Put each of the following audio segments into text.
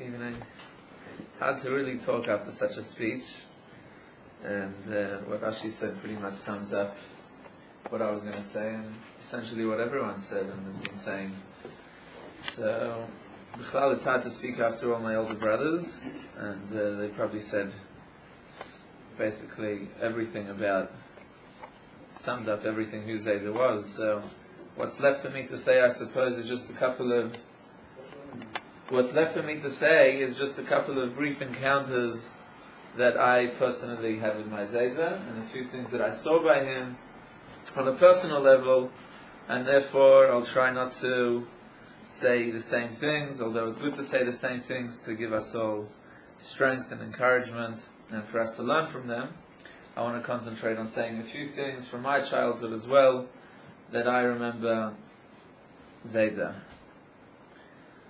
Evening. Hard to really talk after such a speech, and what Rashi said pretty much sums up what I was going to say, and essentially what everyone said and has been saying. So, B'chlal, it's hard to speak after all my older brothers, and they probably said basically everything summed up everything who Zaide was. So, what's left for me to say, I suppose, is just a couple of brief encounters that I personally had with my Zaide, and a few things that I saw by him on a personal level, and therefore I'll try not to say the same things, although it's good to say the same things to give us all strength and encouragement, and for us to learn from them. I want to concentrate on saying a few things from my childhood as well, that I remember Zaide.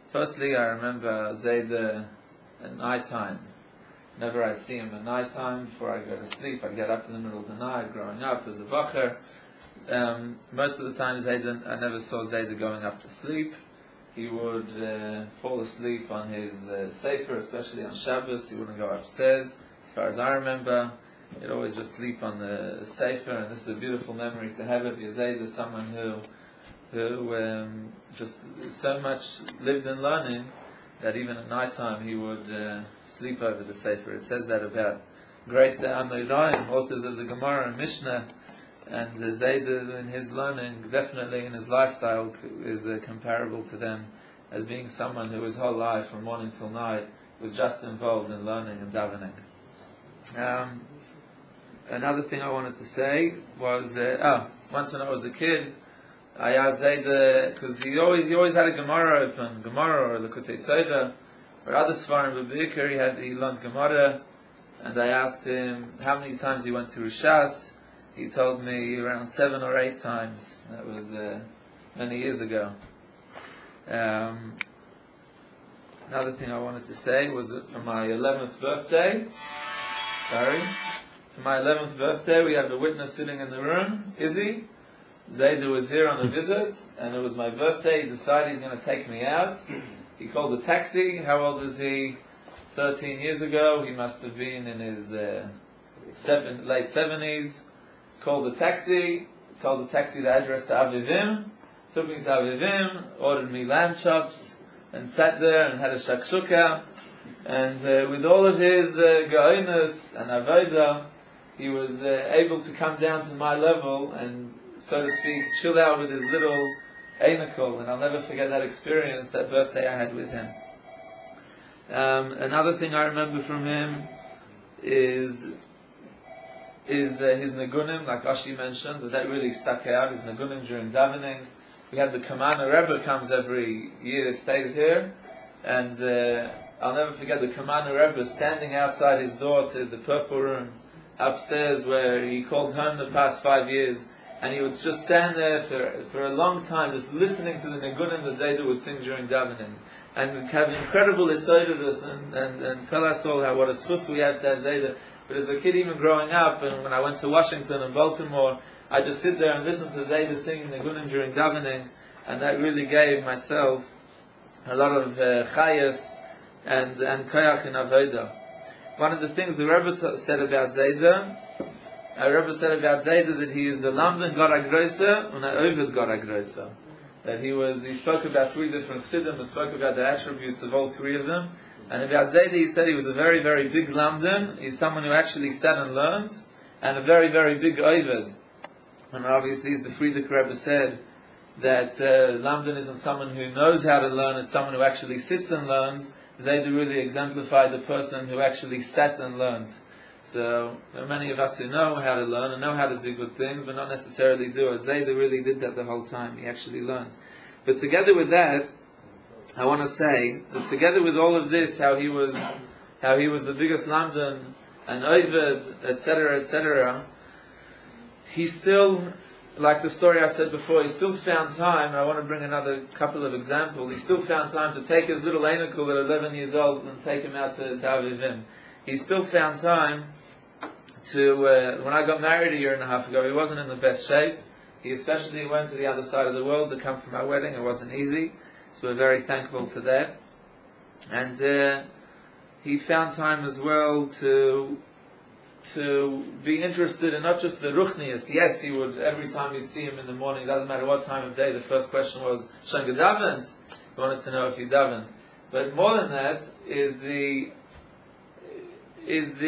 Firstly, I remember Zaide at night time. Whenever I'd see him at night time, before I go to sleep, I'd get up in the middle of the night, growing up as a bacher. Most of the time, I never saw Zaide going up to sleep. He would fall asleep on his sefer, especially on Shabbos. He wouldn't go upstairs. As far as I remember, he'd always just sleep on the sefer, and this is a beautiful memory to have of Zaide, is someone who just so much lived in learning that even at night time he would sleep over the sefer. It says that about great Amoraim, authors of the Gemara and Mishnah, and Zaide in his learning, definitely in his lifestyle, is comparable to them as being someone who his whole life, from morning till night, was just involved in learning and davening. Another thing I wanted to say was, once when I was a kid, I asked Zaide, because he always had a Gemara open, Gemara or Lekutei Torah, or other Svarim, but he learned Gemara, and I asked him how many times he went through Shas. He told me around 7 or 8 times. That was many years ago. Another thing I wanted to say was that for my 11th birthday, we have a witness sitting in the room, Izzy. Zaide was here on a visit, and it was my birthday. He decided he's going to take me out. He called a taxi. How old was he? 13 years ago. He must have been in his late 70s. Called the taxi, told the taxi the address to Avivim, took me to Avivim, ordered me lamb chops, and sat there and had a shakshuka. And with all of his ga'inus and avodah, he was able to come down to my level and, so to speak, chill out with his little einakel. And I'll never forget that experience, that birthday I had with him. Another thing I remember from him is his nagunim, like Ashi mentioned, that really stuck out. His nagunim during davening. We had the Kamana Rebbe comes every year, stays here, and I'll never forget the Kamana Rebbe standing outside his door to the purple room upstairs, where he called home the past 5 years, and he would just stand there for a long time, just listening to the nagunim that Zaide would sing during davening, and have incredible esoidus and tell us all what a schus we had to have Zaide. But as a kid, even growing up, and when I went to Washington and Baltimore, I just sit there and listen to Zaide singing nagunim during davening, and that really gave myself a lot of chayas and koyach in avodah. One of the things the Rebbe said about Zaide, that he is a lamdan God agroisa and an ovid God agroisa. That he spoke about 3 different chassidim, and spoke about the attributes of all 3 of them. And about Zaide, he said he was a very, very big lamdan. He's someone who actually sat and learned, and a very, very big ovid. And obviously, as the Frierdiker Rebbe said, that lamdan isn't someone who knows how to learn, it's someone who actually sits and learns. Zaide really exemplified the person who actually sat and learned. So, there are many of us who know how to learn and know how to do good things, but not necessarily do it. Zaide really did that the whole time. He actually learned. But together with that, I want to say that together with all of this, how he was the biggest lamdan and ovid, etc., he still, like the story I said before, he still found time. I want to bring another couple of examples. He still found time to take his little einakel at 11 years old and take him out to Avivim. He still found time to, when I got married a year and a half ago, he wasn't in the best shape. He especially went to the other side of the world to come for my wedding. It wasn't easy. So we're very thankful for that. And he found time as well to be interested in not just the ruchnius. Yes, he would, every time you'd see him in the morning, doesn't matter what time of day, the first question was, Shen gedavent? He wanted to know if he davened. But more than that is the interest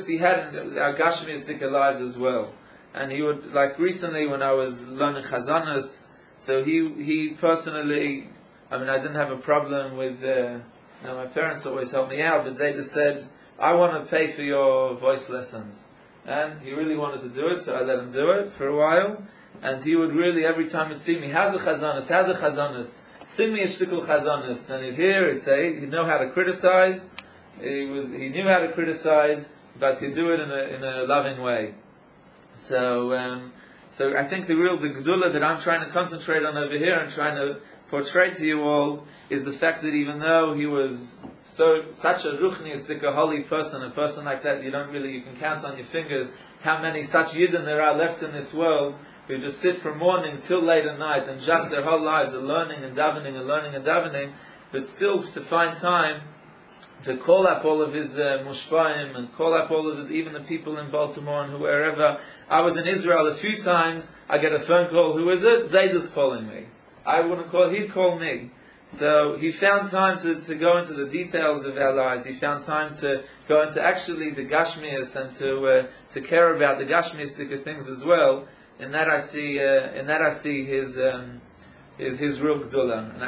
he had in our Gashmiistic lives as well. And he would, like recently when I was learning Chazanas, so he personally, I didn't have a problem with, my parents always helped me out, but Zaide said, I want to pay for your voice lessons. And he really wanted to do it, so I let him do it for a while. And he would really, every time he'd see me, how's the Chazanas? Sing me a shtickle Chazanas. And he'd hear, he'd say, he'd know how to criticize. He knew how to criticize, but he'd do it in a loving way. So I think the Gdula that I'm trying to concentrate on over here and trying to portray to you all is the fact that even though he was such a ruchniistic, a holy person, a person like that, you can count on your fingers how many such yidden there are left in this world who just sit from morning till late at night and just their whole lives are learning and davening, but still to find time to call up all of his mushpaim and call up all of even the people in Baltimore and wherever. I was in Israel a few times. I get a phone call. Who is it? Zaide's calling me. I wouldn't call. He'd call me. So he found time to go into the details of our lives. He found time to go into actually the Gashmias and to care about the Gashmiistic things as well. In that I see his real Gdula.